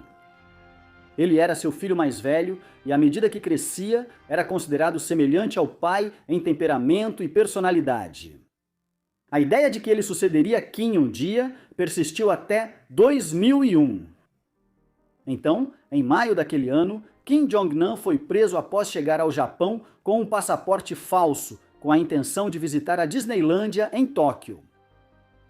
Ele era seu filho mais velho e, à medida que crescia, era considerado semelhante ao pai em temperamento e personalidade. A ideia de que ele sucederia Kim um dia persistiu até 2001. Então, em maio daquele ano, Kim Jong-nam foi preso após chegar ao Japão com um passaporte falso, com a intenção de visitar a Disneylândia em Tóquio.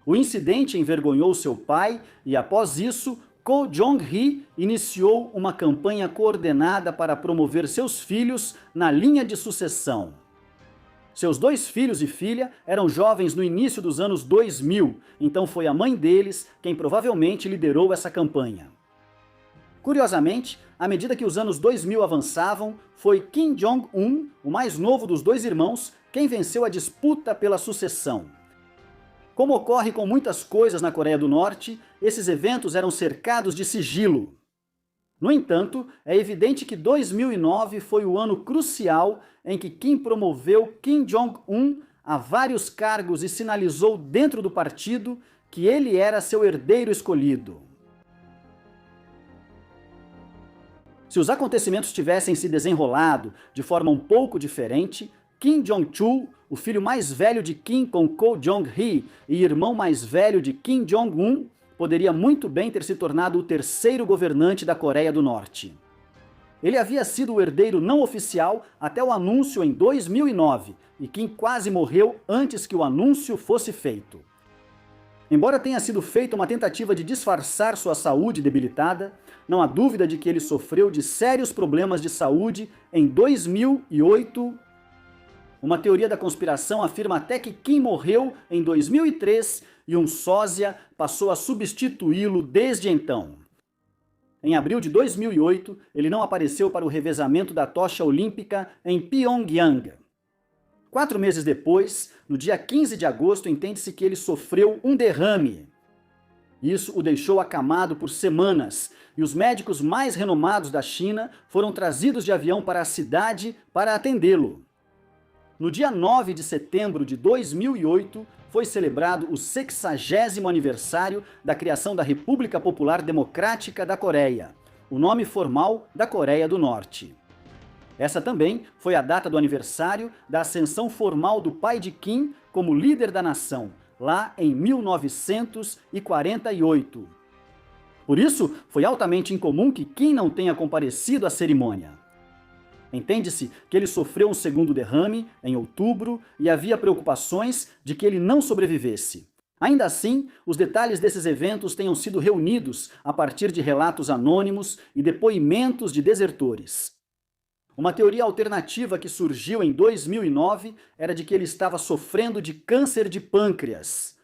O incidente envergonhou seu pai e, após isso, Ko Jong-hee iniciou uma campanha coordenada para promover seus filhos na linha de sucessão. Seus 2 filhos e filha eram jovens no início dos anos 2000, então foi a mãe deles quem provavelmente liderou essa campanha. Curiosamente, à medida que os anos 2000 avançavam, foi Kim Jong-un, o mais novo dos 2 irmãos, quem venceu a disputa pela sucessão. Como ocorre com muitas coisas na Coreia do Norte, esses eventos eram cercados de sigilo. No entanto, é evidente que 2009 foi o ano crucial em que Kim promoveu Kim Jong-un a vários cargos e sinalizou dentro do partido que ele era seu herdeiro escolhido. Se os acontecimentos tivessem se desenrolado de forma um pouco diferente, Kim Jong-chul, o filho mais velho de Kim com Ko Jong-hee e irmão mais velho de Kim Jong-un, poderia muito bem ter se tornado o 3º governante da Coreia do Norte. Ele havia sido o herdeiro não oficial até o anúncio em 2009, e Kim quase morreu antes que o anúncio fosse feito. Embora tenha sido feita uma tentativa de disfarçar sua saúde debilitada, não há dúvida de que ele sofreu de sérios problemas de saúde em 2008. Uma teoria da conspiração afirma até que Kim morreu em 2003 e um sósia passou a substituí-lo desde então. Em abril de 2008, ele não apareceu para o revezamento da tocha olímpica em Pyongyang. 4 meses depois, no dia 15 de agosto, entende-se que ele sofreu um derrame. Isso o deixou acamado por semanas, e os médicos mais renomados da China foram trazidos de avião para a cidade para atendê-lo. No dia 9 de setembro de 2008, foi celebrado o 60º aniversário da criação da República Popular Democrática da Coreia, o nome formal da Coreia do Norte. Essa também foi a data do aniversário da ascensão formal do pai de Kim como líder da nação, lá em 1948. Por isso, foi altamente incomum que Kim não tenha comparecido à cerimônia. Entende-se que ele sofreu um segundo derrame em outubro e havia preocupações de que ele não sobrevivesse. Ainda assim, os detalhes desses eventos tenham sido reunidos a partir de relatos anônimos e depoimentos de desertores. Uma teoria alternativa que surgiu em 2009 era de que ele estava sofrendo de câncer de pâncreas.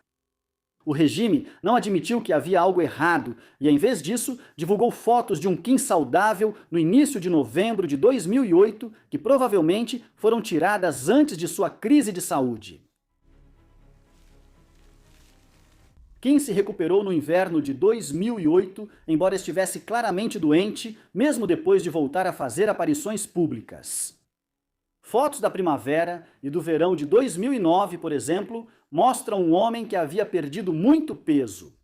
O regime não admitiu que havia algo errado e, em vez disso, divulgou fotos de um Kim saudável no início de novembro de 2008, que provavelmente foram tiradas antes de sua crise de saúde. Kim se recuperou no inverno de 2008, embora estivesse claramente doente, mesmo depois de voltar a fazer aparições públicas. Fotos da primavera e do verão de 2009, por exemplo, mostram um homem que havia perdido muito peso.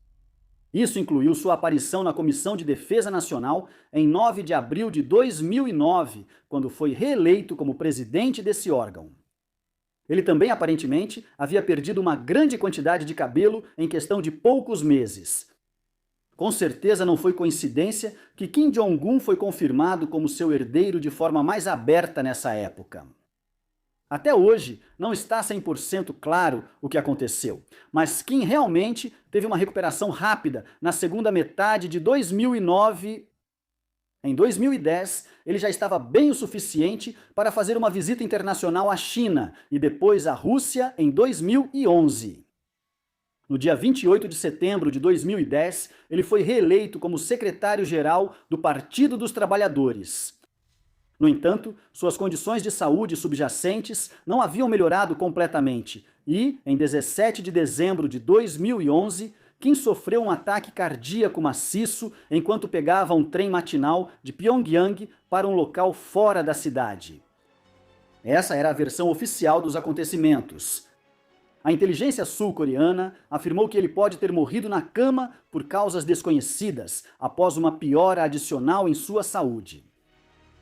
Isso incluiu sua aparição na Comissão de Defesa Nacional em 9 de abril de 2009, quando foi reeleito como presidente desse órgão. Ele também, aparentemente, havia perdido uma grande quantidade de cabelo em questão de poucos meses. Com certeza não foi coincidência que Kim Jong-un foi confirmado como seu herdeiro de forma mais aberta nessa época. Até hoje, não está 100% claro o que aconteceu, mas Kim realmente teve uma recuperação rápida na segunda metade de 2009. Em 2010, ele já estava bem o suficiente para fazer uma visita internacional à China e depois à Rússia em 2011. No dia 28 de setembro de 2010, ele foi reeleito como secretário-geral do Partido dos Trabalhadores. No entanto, suas condições de saúde subjacentes não haviam melhorado completamente e, em 17 de dezembro de 2011, Kim sofreu um ataque cardíaco maciço enquanto pegava um trem matinal de Pyongyang para um local fora da cidade. Essa era a versão oficial dos acontecimentos. A inteligência sul-coreana afirmou que ele pode ter morrido na cama por causas desconhecidas, após uma piora adicional em sua saúde.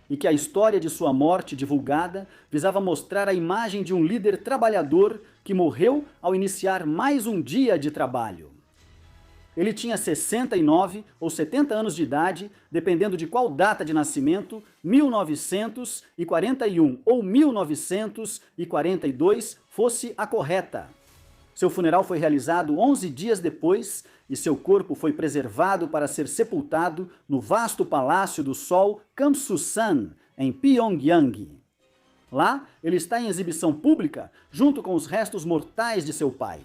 E que a história de sua morte divulgada visava mostrar a imagem de um líder trabalhador que morreu ao iniciar mais um dia de trabalho. Ele tinha 69 ou 70 anos de idade, dependendo de qual data de nascimento, 1941 ou 1942 fosse a correta. Seu funeral foi realizado 11 dias depois e seu corpo foi preservado para ser sepultado no vasto Palácio do Sol Kamsusan, em Pyongyang. Lá, ele está em exibição pública, junto com os restos mortais de seu pai.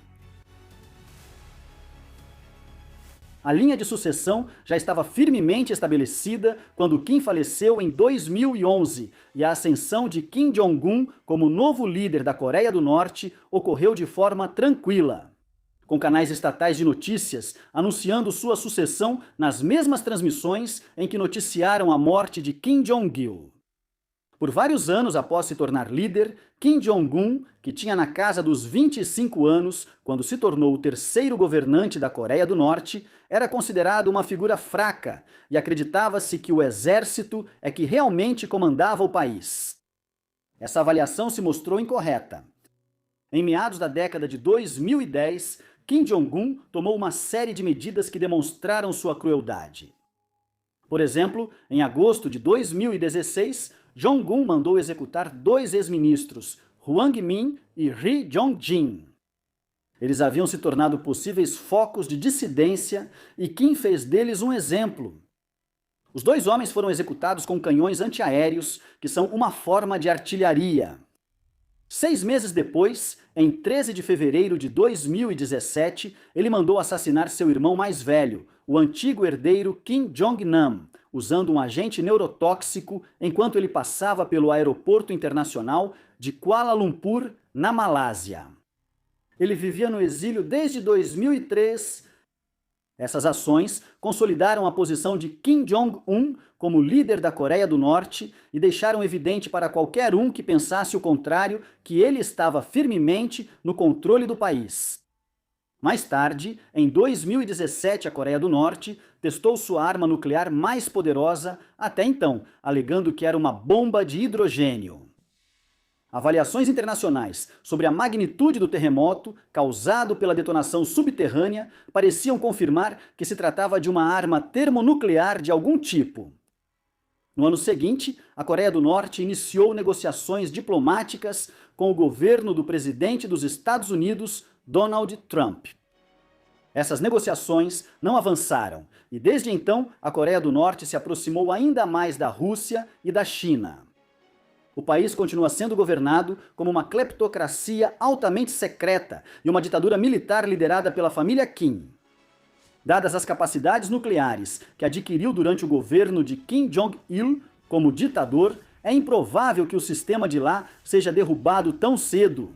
A linha de sucessão já estava firmemente estabelecida quando Kim faleceu em 2011 e a ascensão de Kim Jong-un como novo líder da Coreia do Norte ocorreu de forma tranquila, com canais estatais de notícias anunciando sua sucessão nas mesmas transmissões em que noticiaram a morte de Kim Jong-il. Por vários anos após se tornar líder, Kim Jong-un, que tinha na casa dos 25 anos quando se tornou o terceiro governante da Coreia do Norte, era considerado uma figura fraca e acreditava-se que o exército é que realmente comandava o país. Essa avaliação se mostrou incorreta. Em meados da década de 2010, Kim Jong-un tomou uma série de medidas que demonstraram sua crueldade. Por exemplo, em agosto de 2016, Jong-un mandou executar 2 ex-ministros, Hwang Min e Ri Jong-jin. Eles haviam se tornado possíveis focos de dissidência e Kim fez deles um exemplo. Os 2 homens foram executados com canhões antiaéreos, que são uma forma de artilharia. 6 meses depois, em 13 de fevereiro de 2017, ele mandou assassinar seu irmão mais velho, o antigo herdeiro Kim Jong-nam, usando um agente neurotóxico enquanto ele passava pelo aeroporto internacional de Kuala Lumpur, na Malásia. Ele vivia no exílio desde 2003. Essas ações consolidaram a posição de Kim Jong-un como líder da Coreia do Norte e deixaram evidente para qualquer um que pensasse o contrário que ele estava firmemente no controle do país. Mais tarde, em 2017, a Coreia do Norte testou sua arma nuclear mais poderosa até então, alegando que era uma bomba de hidrogênio. Avaliações internacionais sobre a magnitude do terremoto causado pela detonação subterrânea pareciam confirmar que se tratava de uma arma termonuclear de algum tipo. No ano seguinte, a Coreia do Norte iniciou negociações diplomáticas com o governo do presidente dos Estados Unidos, Donald Trump. Essas negociações não avançaram e desde então a Coreia do Norte se aproximou ainda mais da Rússia e da China. O país continua sendo governado como uma cleptocracia altamente secreta e uma ditadura militar liderada pela família Kim. Dadas as capacidades nucleares que adquiriu durante o governo de Kim Jong-il como ditador, é improvável que o sistema de lá seja derrubado tão cedo.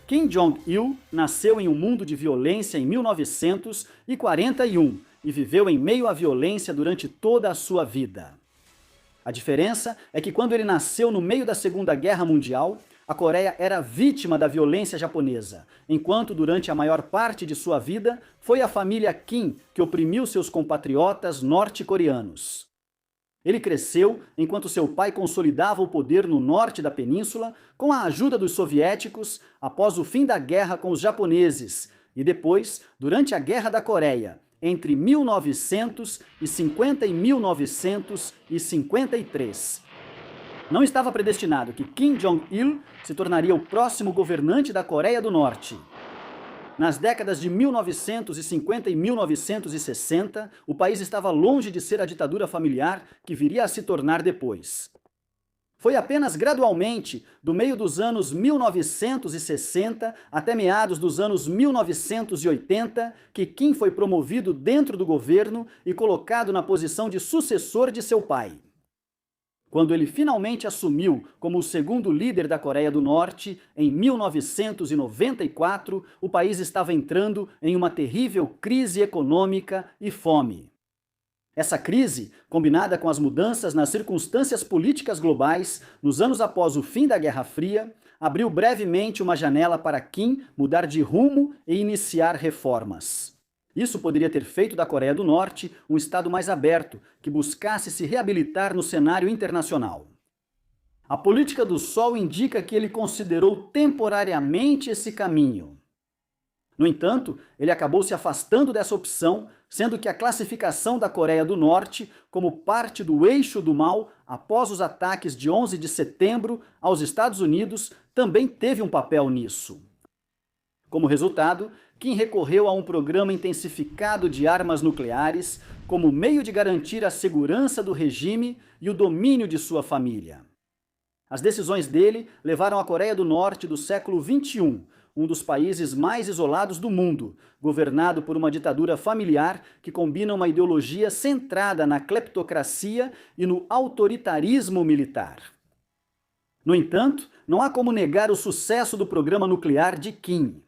Kim Jong-il nasceu em um mundo de violência em 1941 e viveu em meio à violência durante toda a sua vida. A diferença é que quando ele nasceu no meio da Segunda Guerra Mundial, a Coreia era vítima da violência japonesa, enquanto durante a maior parte de sua vida foi a família Kim que oprimiu seus compatriotas norte-coreanos. Ele cresceu enquanto seu pai consolidava o poder no norte da península com a ajuda dos soviéticos após o fim da guerra com os japoneses e depois, durante a Guerra da Coreia, entre 1950 e 1953. Não estava predestinado que Kim Jong-il se tornaria o próximo governante da Coreia do Norte. Nas décadas de 1950 e 1960, o país estava longe de ser a ditadura familiar que viria a se tornar depois. Foi apenas gradualmente, do meio dos anos 1960 até meados dos anos 1980, que Kim foi promovido dentro do governo e colocado na posição de sucessor de seu pai. Quando ele finalmente assumiu como o segundo líder da Coreia do Norte, em 1994, o país estava entrando em uma terrível crise econômica e fome. Essa crise, combinada com as mudanças nas circunstâncias políticas globais, nos anos após o fim da Guerra Fria, abriu brevemente uma janela para Kim mudar de rumo e iniciar reformas. Isso poderia ter feito da Coreia do Norte um estado mais aberto, que buscasse se reabilitar no cenário internacional. A política do Sol indica que ele considerou temporariamente esse caminho. No entanto, ele acabou se afastando dessa opção, sendo que a classificação da Coreia do Norte como parte do eixo do mal após os ataques de 11 de setembro aos Estados Unidos também teve um papel nisso. Como resultado, Kim recorreu a um programa intensificado de armas nucleares como meio de garantir a segurança do regime e o domínio de sua família. As decisões dele levaram a Coreia do Norte do século XXI, um dos países mais isolados do mundo, governado por uma ditadura familiar que combina uma ideologia centrada na cleptocracia e no autoritarismo militar. No entanto, não há como negar o sucesso do programa nuclear de Kim.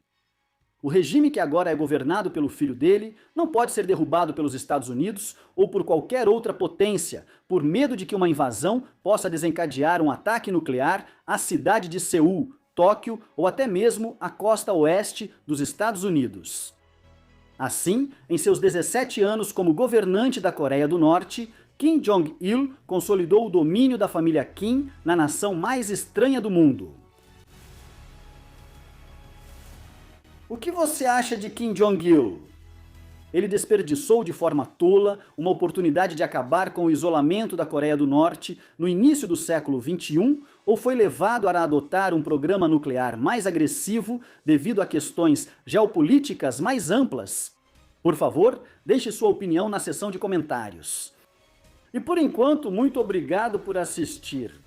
O regime que agora é governado pelo filho dele não pode ser derrubado pelos Estados Unidos ou por qualquer outra potência, por medo de que uma invasão possa desencadear um ataque nuclear à cidade de Seul, Tóquio ou até mesmo a costa oeste dos Estados Unidos. Assim, em seus 17 anos como governante da Coreia do Norte, Kim Jong-il consolidou o domínio da família Kim na nação mais estranha do mundo. O que você acha de Kim Jong-il? Ele desperdiçou de forma tola uma oportunidade de acabar com o isolamento da Coreia do Norte no início do século XXI ou foi levado a adotar um programa nuclear mais agressivo devido a questões geopolíticas mais amplas? Por favor, deixe sua opinião na seção de comentários. E por enquanto, muito obrigado por assistir.